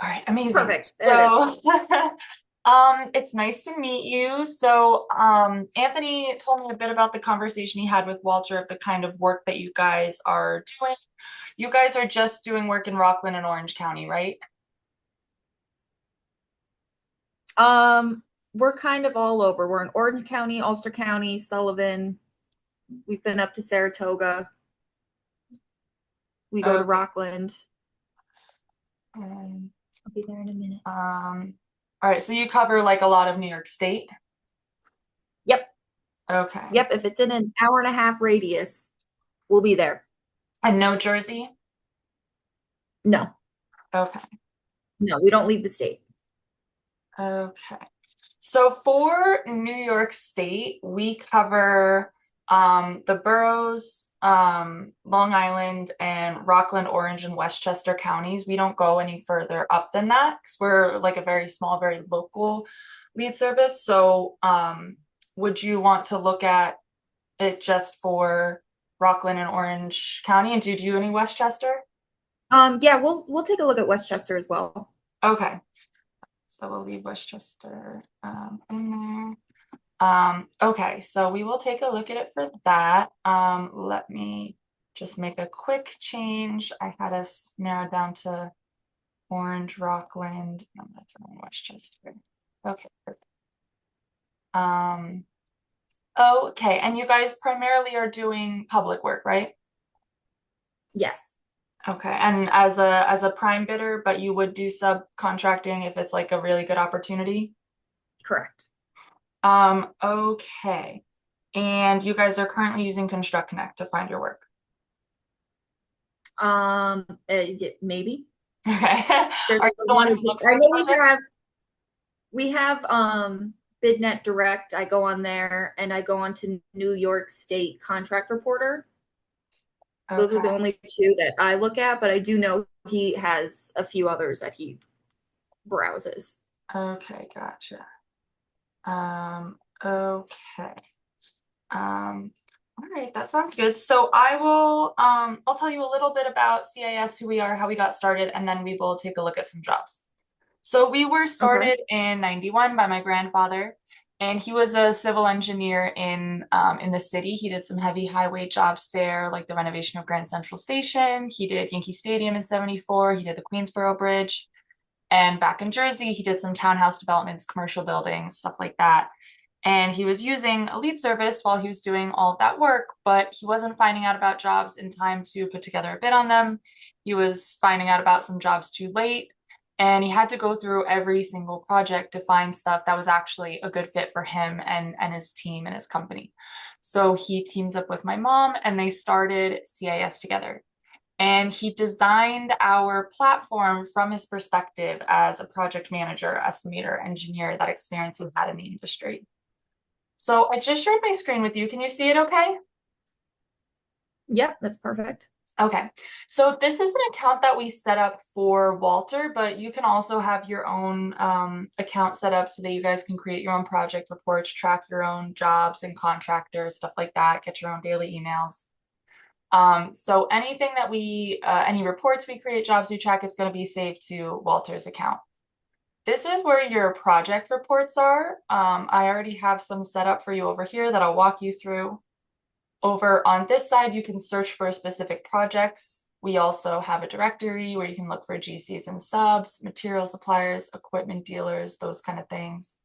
All right, amazing. Perfect. There it is. So, it's nice to meet you. So, Anthony told me a bit about the conversation he had with Walter of the kind of work that you guys are doing. You guys are just doing work in Rockland and Orange County, right? Um, we're kind of all over. We're in Orange County, Ulster County, Sullivan. We've been up to Saratoga. We go to Okay. Rockland. Um, I'll be there in a minute. all right, so you cover like a lot of New York State. Yep. Okay. Yep. If it's in an hour and a half radius, we'll be there. And no Jersey? No, Okay. no, we don't leave the state. Okay. So for New York State, we cover the boroughs, Long Island, and Rockland, Orange, and Westchester counties. We don't go any further up than that because we're like a very small, very local lead service. So would you want to look at it just for Rockland and Orange County? And do you do any Westchester? Yeah, we'll take a look at Westchester as well. Okay. So we'll leave Westchester in there. Okay, so we will take a look at it for that. Let me just make a quick change. I had us narrowed down to Orange, Rockland. I'm gonna throw in Westchester. Okay, perfect. Um, okay, and you guys primarily are doing public work, right? Yes, Okay, and as a prime bidder, but you would do subcontracting if it's like a really good opportunity. correct. Okay. And you guys are currently using Construct Connect to find your work. Maybe Okay. there's Are you the one. one who looks I for know projects? we have BidNet Direct. I go on there and I go on to New York State Contract Reporter. Those are the Okay. only two that I look at, but I do know he has a few others that he browses. Okay, gotcha. Okay. All right, that sounds good. So I'll tell you a little bit about CIS, who we are, how we got started, and then we will take a look at some jobs. So we were Okay. started in 91 by my grandfather, and he was a civil engineer in the city. He did some heavy highway jobs there, like the renovation of Grand Central Station. He did Yankee Stadium in 74. He did the Queensboro Bridge. And back in Jersey, he did some townhouse developments, commercial buildings, stuff like that. And he was using a lead service while he was doing all of that work, but he wasn't finding out about jobs in time to put together a bid on them. He was finding out about some jobs too late, and he had to go through every single project to find stuff that was actually a good fit for him and his team and his company. So he teamed up with my mom and they started CIS together. And he designed our platform from his perspective as a project manager, estimator, engineer that experience he's had in the industry. So I just shared my screen with you. Can you see it okay? Yep, that's perfect. Okay, so this is an account that we set up for Walter, but you can also have your own account set up so that you guys can create your own project reports, track your own jobs and contractors, stuff like that, get your own daily emails. So anything that any reports we create, jobs we track, it's going to be saved to Walter's account. This is where your project reports are. I already have some set up for you over here that I'll walk you through. Over on this side, you can search for specific projects. We also have a directory where you can look for GCs and subs, material suppliers, equipment dealers, those kind of things.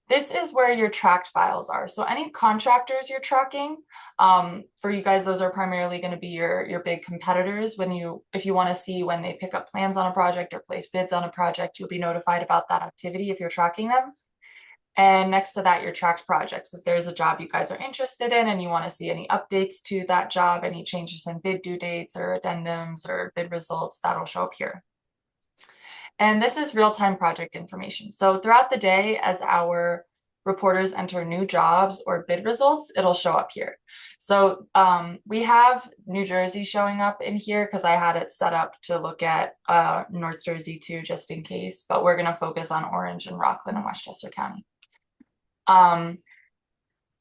This is where your tracked files are. So any contractors you're tracking, for you guys, those are primarily going to be your big competitors. If you want to see when they pick up plans on a project or place bids on a project, you'll be notified about that activity if you're tracking them. And next to that, your tracked projects. If there's a job you guys are interested in and you want to see any updates to that job, any changes in bid due dates or addendums or bid results, that'll show up here. And this is real-time project information. So throughout the day, as our reporters enter new jobs or bid results, it'll show up here. So we have New Jersey showing up in here because I had it set up to look at North Jersey too, just in case, but we're going to focus on Orange and Rockland and Westchester County. Um,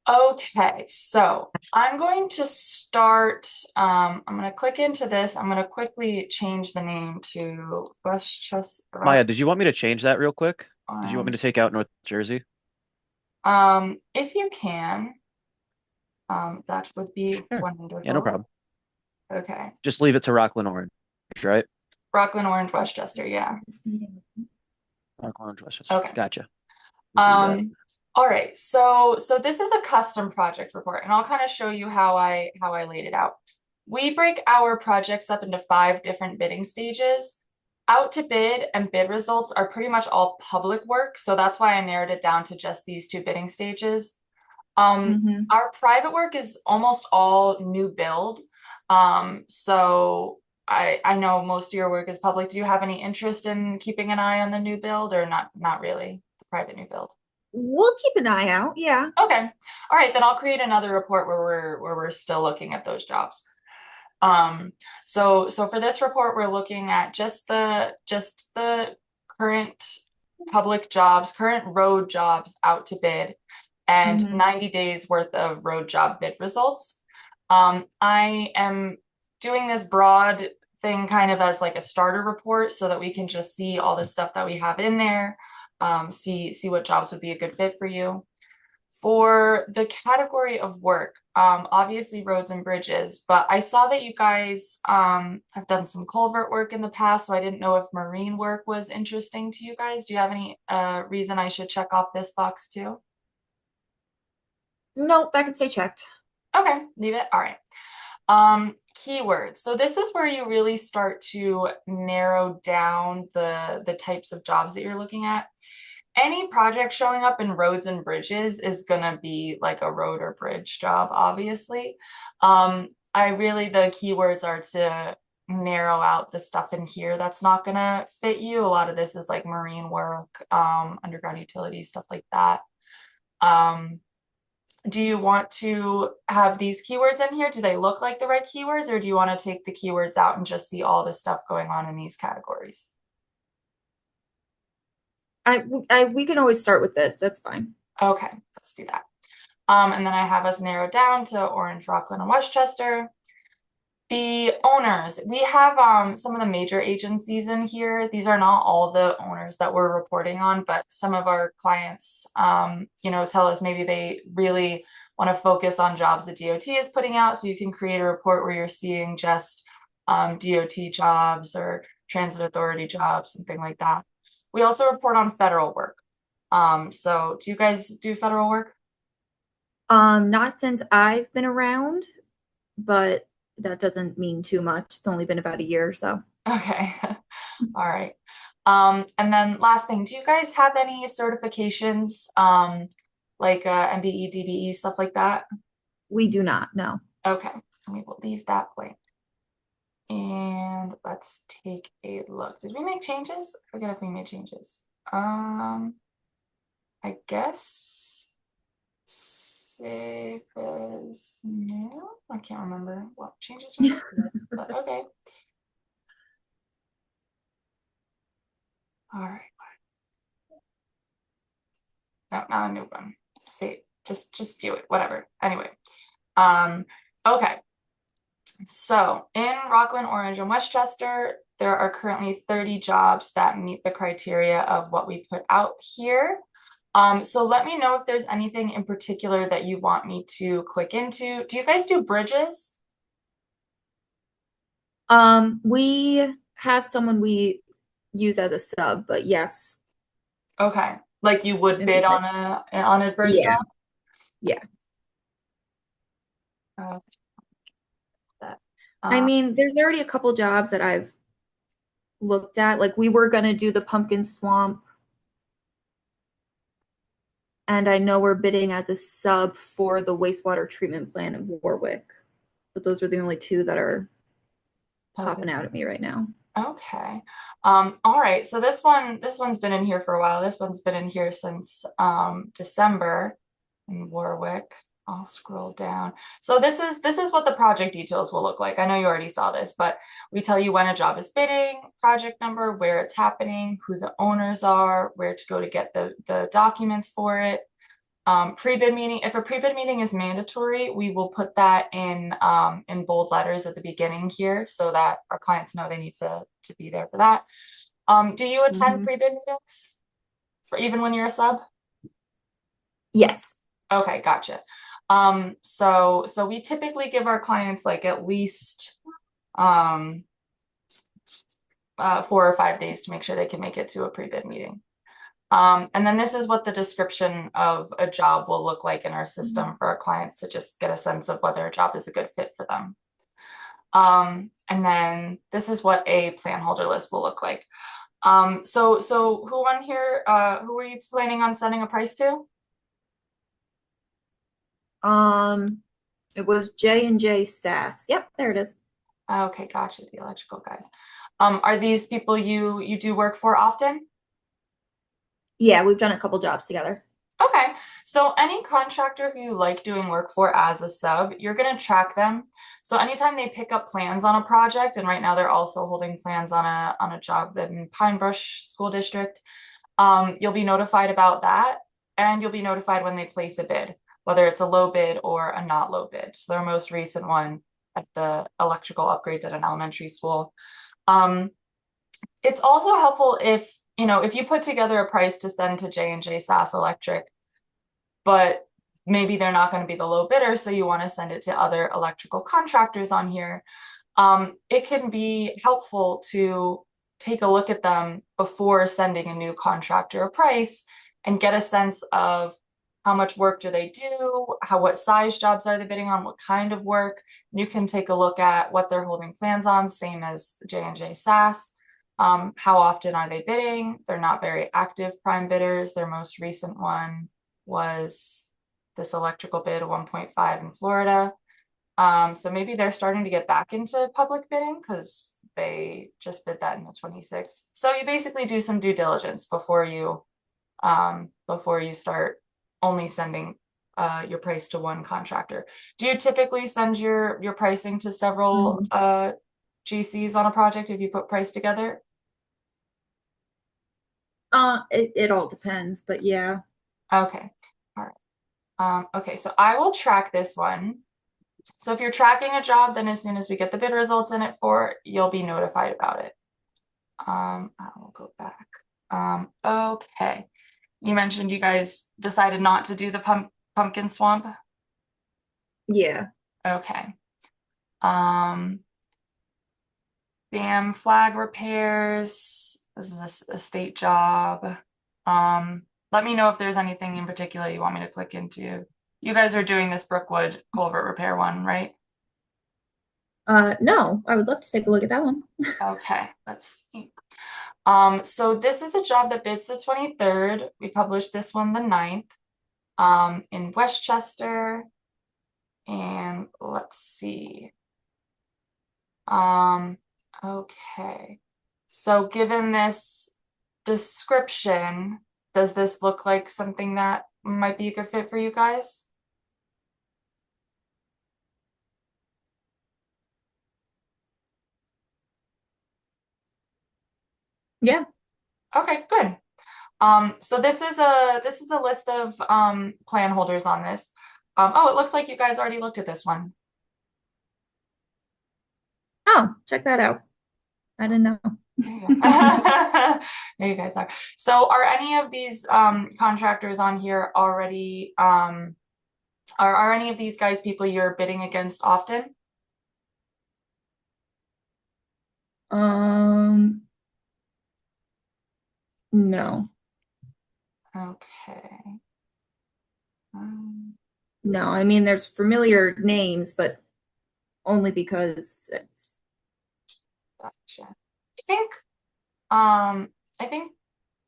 Okay, so I'm going to start. I'm going to click into this. I'm going to quickly change the name to Westchester Maya, did you want me to change that real quick? Did you want me to Orange. take out North Jersey? If you can, that would be Sure. Yeah, no wonderful. problem. Okay, Just leave it to Rockland Orange, right? Rockland Orange, Westchester. Yeah. Rockland Orange, Westchester. Okay. Gotcha. We'll do that. Um, all right. So this is a custom project report, and I'll kind of show you how I laid it out. We break our projects up into 5 different bidding stages. Out to bid and bid results are pretty much all public work, so that's why I narrowed it down to just these 2 bidding stages. Hmm. Our private work is almost all new build. So I know most of your work is public. Do you have any interest in keeping an eye on the new build or not really, the private new build? We'll keep an eye out. Yeah. Okay. All right, then I'll create another report where we're still looking at those jobs. So for this report, we're looking at just the current public jobs, current road jobs out to bid, and Hmm. 90 days worth of road job bid results. I am doing this broad thing kind of as like a starter report so that we can just see all the stuff that we have in there, see what jobs would be a good fit for you. For the category of work, obviously roads and bridges, but I saw that you guys have done some culvert work in the past, so I didn't know if marine work was interesting to you guys. Do you have any reason I should check off this box too? Nope, that can stay checked. Okay, leave it. All right. Keywords. So this is where you really start to narrow down the types of jobs that you're looking at. Any project showing up in roads and bridges is gonna be like a road or bridge job, obviously. I really the keywords are to narrow out the stuff in here that's not gonna fit you. A lot of this is like marine work, underground utilities, stuff like that. Um, do you want to have these keywords in here? Do they look like the right keywords, or do you want to take the keywords out and just see all the stuff going on in these categories? We can always start with this. That's fine. Okay, let's do that. And then I have us narrowed down to Orange, Rockland, and Westchester. The owners, we have some of the major agencies in here. These are not all the owners that we're reporting on, but some of our clients, tell us maybe they really want to focus on jobs that DOT is putting out. So you can create a report where you're seeing just DOT jobs or transit authority jobs, something like that. We also report on federal work. So do you guys do federal work? Not since I've been around, but that doesn't mean too much. It's only been about a year or so. Okay. All right. And then last thing, do you guys have any certifications, like MBE, DBE, stuff like that? We do not know. Okay, we will leave that blank. And let's take a look. Did we make changes? I forget if we made changes. I guess save as new. I can't remember what changes we made to this, but okay. All right. No, not a new one. Save. Just view it. Whatever. Anyway. Um, okay. So in Rockland, Orange, and Westchester, there are currently 30 jobs that meet the criteria of what we put out here. So let me know if there's anything in particular that you want me to click into. Do you guys do bridges? We have someone we use as a sub, but yes, Okay. Like you would it'd be bid great. on a bridge Yeah, job? yeah. Uh, that. I Uh, mean, there's already a couple jobs that I've looked at. Like we were gonna do the pumpkin swamp, and I know we're bidding as a sub for the wastewater treatment plant in Warwick. But those are the only two that are popping okay. out at me right now. Okay. All right. So this one's been in here for a while. This one's been in here since December in Warwick. I'll scroll down. So this is what the project details will look like. I know you already saw this, but we tell you when a job is bidding, project number, where it's happening, who the owners are, where to go to get the documents for it. Pre-bid meeting, if a pre-bid meeting is mandatory, we will put that in bold letters at the beginning here so that our clients know they need to be there for that. Do you attend Mhm. pre-bid meetings for even when you're a sub? Yes. Okay, gotcha. So we typically give our clients like at least 4 or 5 days to make sure they can make it to a pre-bid meeting. And then this is what the description of a job will look like in our system for our clients to just get a sense of whether a job is a good fit for them. And then this is what a plan holder list will look like. So who on here, who are you planning on sending a price to? It was J&J SAS. Yep, there it is. Okay, gotcha, the electrical guys. Are these people you do work for often? Yeah, we've done a couple jobs together. Okay, so any contractor who you like doing work for as a sub, you're going to track them. So anytime they pick up plans on a project, and right now they're also holding plans on a job in Pine Brush School District, you'll be notified about that, and you'll be notified when they place a bid, whether it's a low bid or a not low bid. So their most recent one at the electrical upgrades at an elementary school. It's also helpful if if you put together a price to send to J&J SAS Electric, but maybe they're not going to be the low bidder, so you want to send it to other electrical contractors on here. It can be helpful to take a look at them before sending a new contractor a price and get a sense of how much work do they do, what size jobs are they bidding on, what kind of work. You can take a look at what they're holding plans on, same as J&J SAS. How often are they bidding? They're not very active prime bidders. Their most recent one was this electrical bid 1.5 in Florida. So maybe they're starting to get back into public bidding because they just bid that in the 26th. So you basically do some due diligence before you start only sending your price to one contractor. Do you typically send your pricing to several GCs on a project if you put price together? It all depends, but yeah. Okay. All right. Okay, so I will track this one. So if you're tracking a job, then as soon as we get the bid results in it for, you'll be notified about it. I will go back. Okay. You mentioned you guys decided not to do the pumpkin swamp. Yeah. Okay. Dam flag repairs. This is a state job. Let me know if there's anything in particular you want me to click into. You guys are doing this Brookwood culvert repair one, right? No, I would love to take a look at that one. Okay, let's see. So this is a job that bids the 23rd. We published this one the 9th, in Westchester. And let's see. Okay. So given this description, does this look like something that might be a good fit for you guys? Yeah. Okay, good. So this is a list of plan holders on this. Oh, it looks like you guys already looked at this one. Oh, check that out. I didn't know. There you go. There you guys are. So are any of these contractors on here already are any of these guys people you're bidding against often? No. Okay. No, I mean there's familiar names, but only because it's Gotcha. I think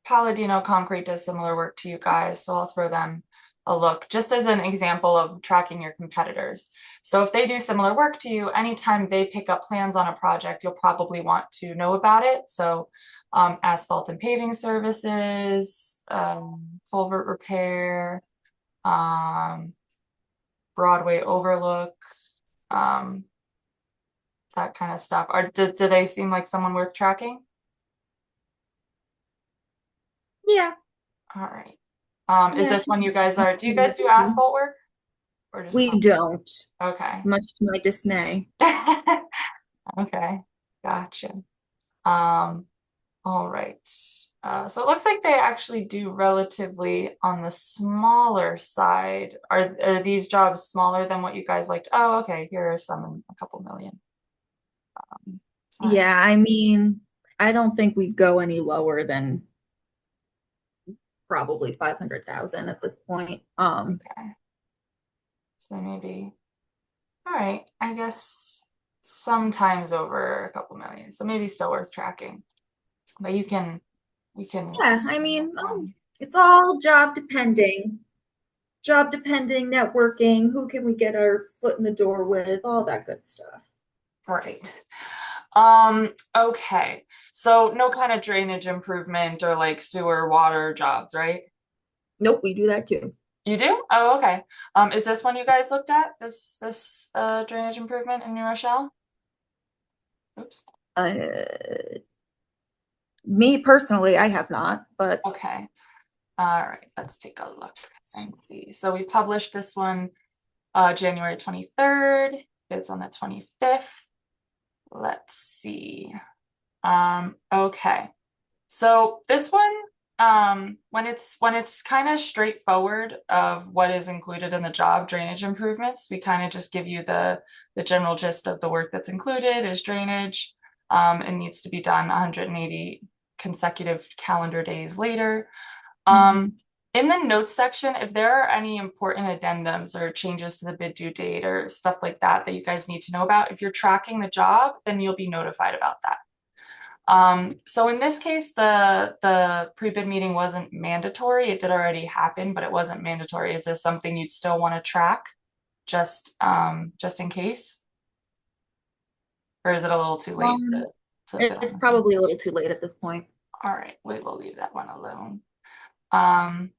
Palladino Concrete does similar work to you guys, so I'll throw them a look just as an example of tracking your competitors. So if they do similar work to you, anytime they pick up plans on a project, you'll probably want to know about it. So asphalt and paving services, culvert repair, Broadway overlook, um, that kind of stuff. Do they seem like someone worth tracking? yeah. All right. Is Yeah, this when you guys are, do you guys do asphalt work or just we don't, okay. much to my dismay. Okay, gotcha. Um, all right. So it looks like they actually do relatively on the smaller side. Are these jobs smaller than what you guys liked? Oh, okay. Here are some in a couple million. All right. Yeah, I mean, I don't think we'd go any lower than probably 500,000 at this point. Okay. So maybe, all right. I guess sometimes over a couple million. So maybe still worth tracking. But you can Yeah, I mean, um, it's all job depending. Job depending, networking, who can we get our foot in the door with, all that good stuff. right. Okay. So no kind of drainage improvement or like sewer water jobs, right? Nope, we do that too. You do? Oh, okay. Is this one you guys looked at? This drainage improvement in New Rochelle? Oops. Uh, Me personally, I have not, but Okay. All right, let's take a look and see. So we published this one January 23rd. It's on the 25th. Let's see. Okay. So this one, when it's kind of straightforward of what is included in the job, drainage improvements, we kind of just give you the general gist of the work that's included is drainage. It needs to be done 180 consecutive calendar days later. mhm. In the notes section, if there are any important addendums or changes to the bid due date or stuff like that that you guys need to know about, if you're tracking the job, then you'll be notified about that. So in this case, the pre-bid meeting wasn't mandatory. It did already happen, but it wasn't mandatory. Is this something you'd still want to track just in case? Or is it a little too late Um, to bid on it's the thing? probably a little too late at this point. All right, we will leave that one alone. Um,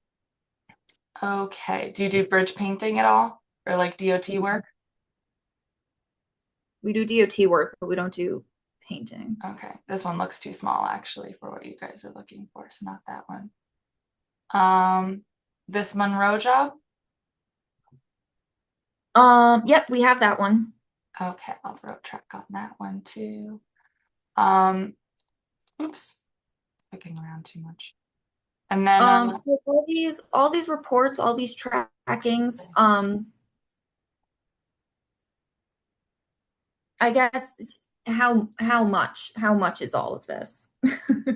okay. Do you do bridge painting at all? Or like DOT work? We do DOT work, but we don't do painting. Okay, this one looks too small actually for what you guys are looking for, so not that one. This Monroe job? Yep, we have that one. Okay, I'll throw a track on that one too. Um, oops, clicking around too much. And then, So all these reports, all these trackings, I guess how much is all of this?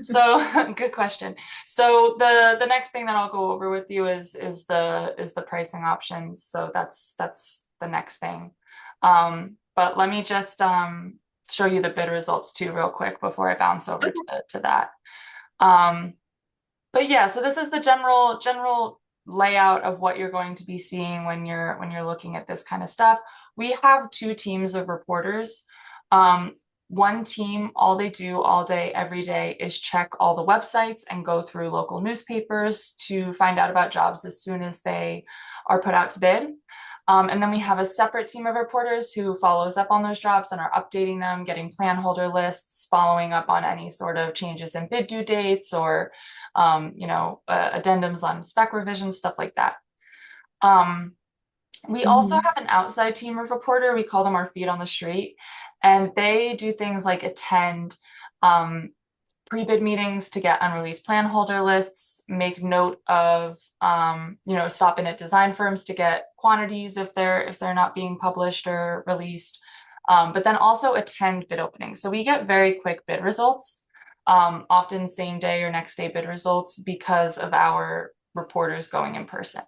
so good question. So the next thing that I'll go over with you is the pricing options. So that's the next thing. But let me just show you the bid results too real quick before I bounce over to that. Um, but yeah, so this is the general layout of what you're going to be seeing when you're looking at this kind of stuff. We have two teams of reporters. Um, one team, all they do all day, every day is check all the websites and go through local newspapers to find out about jobs as soon as they are put out to bid. And then we have a separate team of reporters who follows up on those jobs and are updating them, getting plan holder lists, following up on any sort of changes in bid due dates or addendums on spec revisions, stuff like that. We also Mhm. have an outside team of reporter. We call them our feet on the street, and they do things like attend pre-bid meetings to get unreleased plan holder lists, make note of stop in at design firms to get quantities if they're not being published or released, but then also attend bid openings. So we get very quick bid results, often same day or next day bid results because of our reporters going in person.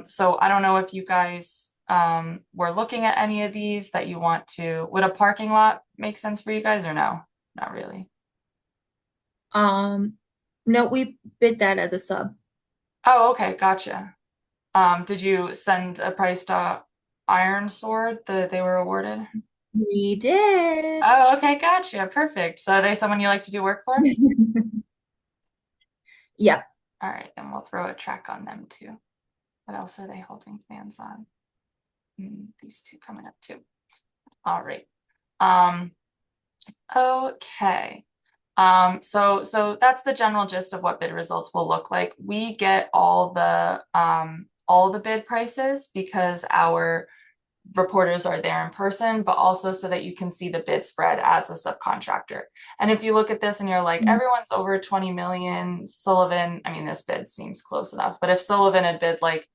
So I don't know if you guys were looking at any of these that you want to. Would a parking lot make sense for you guys or no? Not really. Um, no, we bid that as a sub. Oh, okay, gotcha. Did you send a price to Iron Sword that they were awarded? We did. Oh, okay, gotcha. Perfect. So are they someone you like to do work for? Yep. All right, then we'll throw a track on them too. What else are they holding fans on? These two coming up too. All right. Um, okay. So that's the general gist of what bid results will look like. We get all the bid prices because our reporters are there in person, but also so that you can see the bid spread as a subcontractor. And if you look at this and you're like, Mhm. everyone's over 20 million, Sullivan, I mean, this bid seems close enough, but if Sullivan had bid like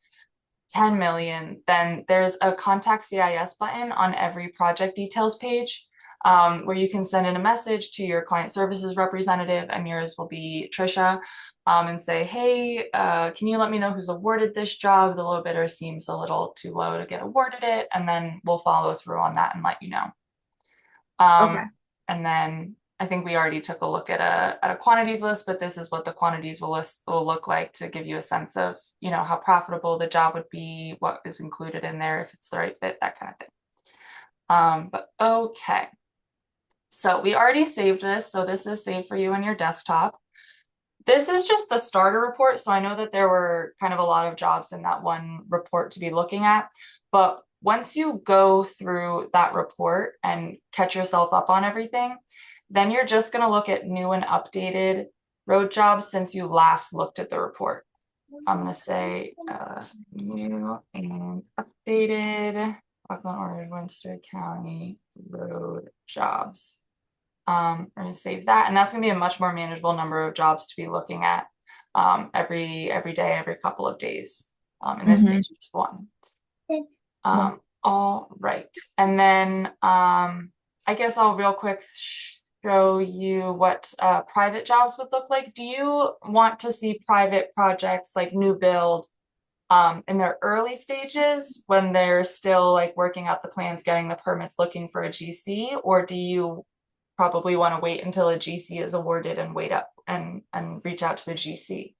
10 million, then there's a contact CIS button on every project details page, where you can send in a message to your client services representative, and yours will be Trisha, and say, hey, can you let me know who's awarded this job? The low bidder seems a little too low to get awarded it, and then we'll follow through on that and let you know. Okay. And then I think we already took a look at a quantities list, but this is what the quantities will look like to give you a sense of, how profitable the job would be, what is included in there, if it's the right fit, that kind of thing. But okay. So we already saved this. So this is saved for you on your desktop. This is just the starter report. So I know that there were kind of a lot of jobs in that one report to be looking at, but once you go through that report and catch yourself up on everything, then you're just going to look at new and updated road jobs since you last looked at the report. I'm going to say new and updated Rockland, Oregon, Webster County road jobs. We're going to save that, and that's going to be a much more manageable number of jobs to be looking at every day, every couple of days. In this Mhm. case, just one. Well, All right, and then I guess I'll real quick show you what private jobs would look like. Do you want to see private projects like new build in their early stages when they're still like working out the plans, getting the permits, looking for a GC, or do you probably want to wait until a GC is awarded and wait up and reach out to the GC?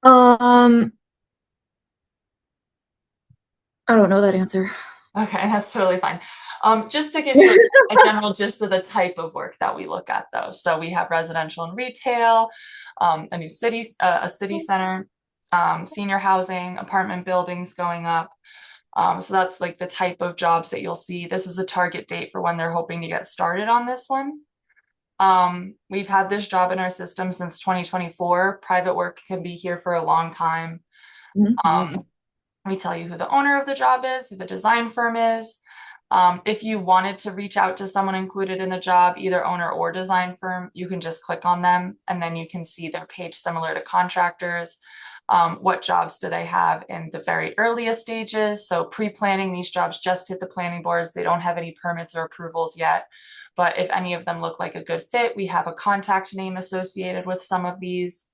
um, I don't know that answer. Okay, that's totally fine. Just to give you a general gist of the type of work that we look at, though. So we have residential and retail, a city center, senior housing, apartment buildings going up. So that's like the type of jobs that you'll see. This is a target date for when they're hoping to get started on this one. We've had this job in our system since 2024. Private work can be here for a long time. Mhm. We tell you who the owner of the job is, who the design firm is. If you wanted to reach out to someone included in the job, either owner or design firm, you can just click on them and then you can see their page similar to contractors. What jobs do they have in the very earliest stages? So pre-planning, these jobs just hit the planning boards. They don't have any permits or approvals yet. But if any of them look like a good fit, we have a contact name associated with some of these.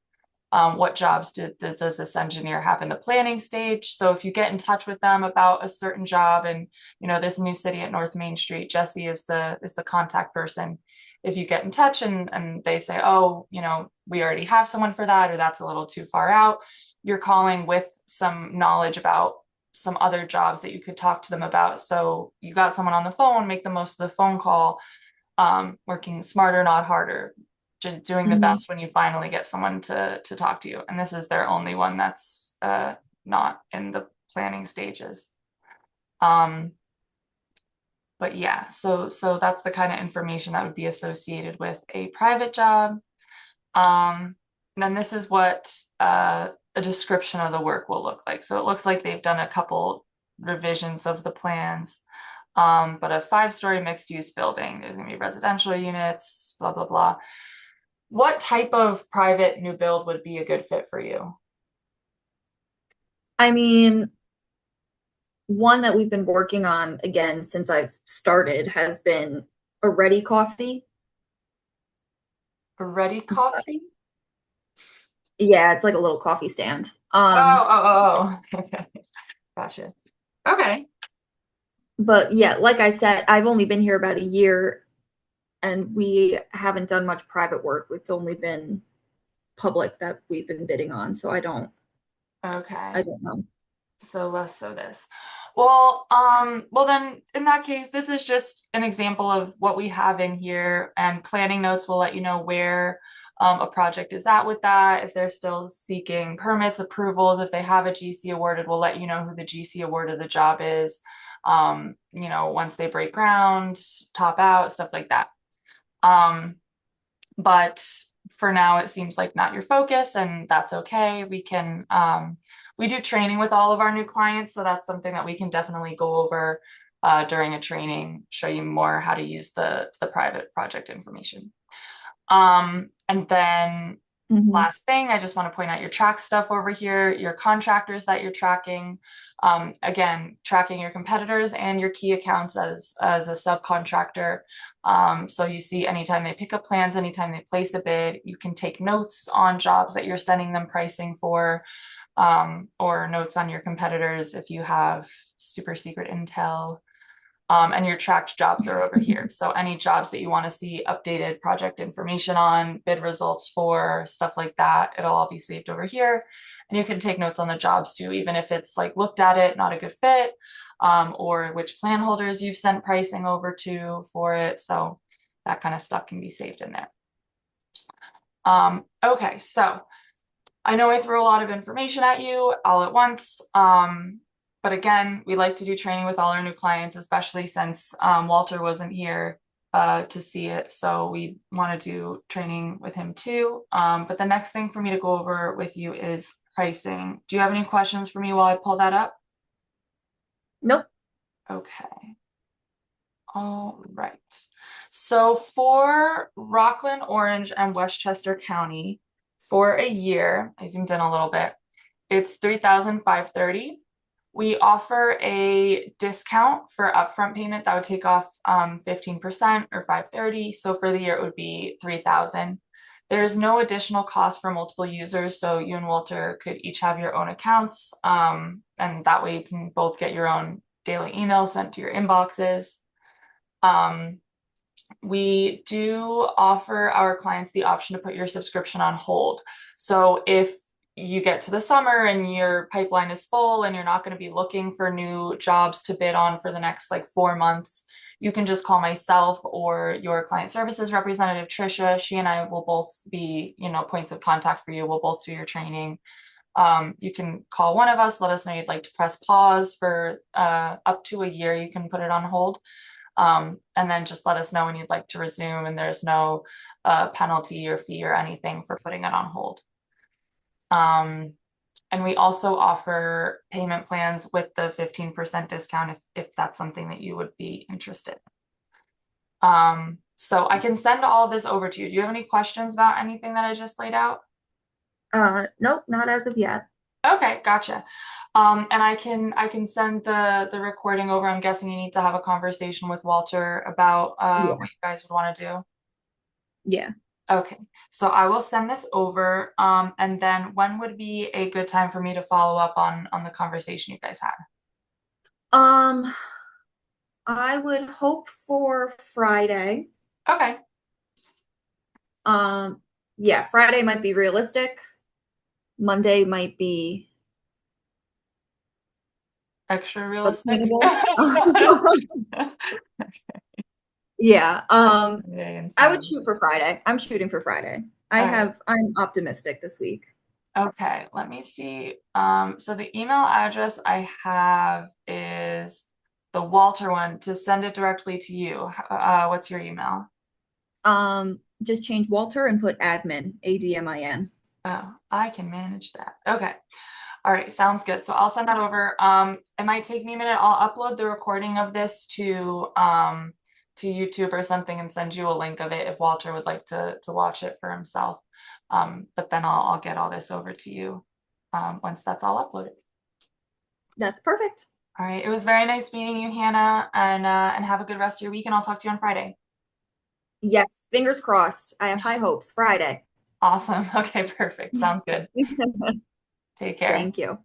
What jobs does this engineer have in the planning stage? So if you get in touch with them about a certain job and this new city at North Main Street, Jesse is the contact person. If you get in touch and they say, oh, we already have someone for that, or that's a little too far out, you're calling with some knowledge about some other jobs that you could talk to them about. So you got someone on the phone, make the most of the phone call, working smarter, not harder, just doing the Mhm. best when you finally get someone to talk to you. And this is their only one that's not in the planning stages. Um, but yeah, so that's the kind of information that would be associated with a private job. Then this is what a description of the work will look like. So it looks like they've done a couple revisions of the plans. But a 5-story mixed use building, there's gonna be residential units, blah, blah, blah. What type of private new build would be a good fit for you? I mean, one that we've been working on again since I've started has been a Ready Coffee. A ready coffee? Yeah, it's like a little coffee stand. Oh. Okay. Gotcha. Okay. But yeah, like I said, I've only been here about a year and we haven't done much private work. It's only been public that we've been bidding on, so I Okay. don't know. So less so this. Well then in that case, this is just an example of what we have in here, and planning notes will let you know where a project is at with that. If they're still seeking permits, approvals, if they have a GC awarded, we'll let you know who the GC awarded the job is. once they break ground, top out, stuff like that. But for now, it seems like not your focus, and that's okay. We do training with all of our new clients, so that's something that we can definitely go over during a training, show you more how to use the private project information. And then last thing, I just want to point out your track stuff over here, your contractors that you're tracking. Again, tracking your competitors and your key accounts as a subcontractor. So you see anytime they pick up plans, anytime they place a bid, you can take notes on jobs that you're sending them pricing for, or notes on your competitors if you have super secret intel. And your tracked jobs are over here. So any jobs that you want to see updated project information on, bid results for, stuff like that, it'll all be saved over here. And you can take notes on the jobs too, even if it's like looked at it, not a good fit, or which plan holders you've sent pricing over to for it. So that kind of stuff can be saved in there. Okay, so I know I threw a lot of information at you all at once. But again, we like to do training with all our new clients, especially since Walter wasn't here to see it. So we want to do training with him too. But the next thing for me to go over with you is pricing. Do you have any questions for me while I pull that up? Nope. Okay. All right. So for Rockland, Orange, and Westchester County for a year, I zoomed in a little bit, it's $3,530. We offer a discount for upfront payment that would take off 15% or $530. So for the year, it would be $3,000. There's no additional cost for multiple users. So you and Walter could each have your own accounts. And that way you can both get your own daily emails sent to your inboxes. We do offer our clients the option to put your subscription on hold. So if you get to the summer and your pipeline is full and you're not going to be looking for new jobs to bid on for the next like 4 months, you can just call myself or your client services representative, Trisha. She and I will both be, points of contact for you. We'll both do your training. You can call one of us, let us know you'd like to press pause for up to a year. You can put it on hold. And then just let us know when you'd like to resume, and there's no penalty or fee or anything for putting it on hold. And we also offer payment plans with the 15% discount if that's something that you would be interested in. So I can send all of this over to you. Do you have any questions about anything that I just laid out? Nope, not as of yet. Okay, gotcha. And I can send the recording over. I'm guessing you need to have a conversation with Walter about what you guys would want to do. Yeah. Okay, so I will send this over. And then when would be a good time for me to follow up on the conversation you guys had? I would hope for Friday. Okay. Yeah, Friday might be realistic. Monday might be Extra realistic. Yeah. Okay, I would shoot for Friday. I'm shooting for Friday. I'm optimistic this week. Okay, let me see. So the email address I have is the Walter one to send it directly to you. What's your email? Just change Walter and put admin, ADMIN. Oh, I can manage that. Okay. All right, sounds good. So I'll send that over. It might take me a minute. I'll upload the recording of this to YouTube or something and send you a link of it if Walter would like to watch it for himself. But then I'll get all this over to you once that's all uploaded. That's perfect. All right. It was very nice meeting you, Hannah, and have a good rest of your week, and I'll talk to you on Friday. Yes, fingers crossed. I have high hopes. Friday. Awesome. Okay, perfect. Sounds good. Take care. Thank you.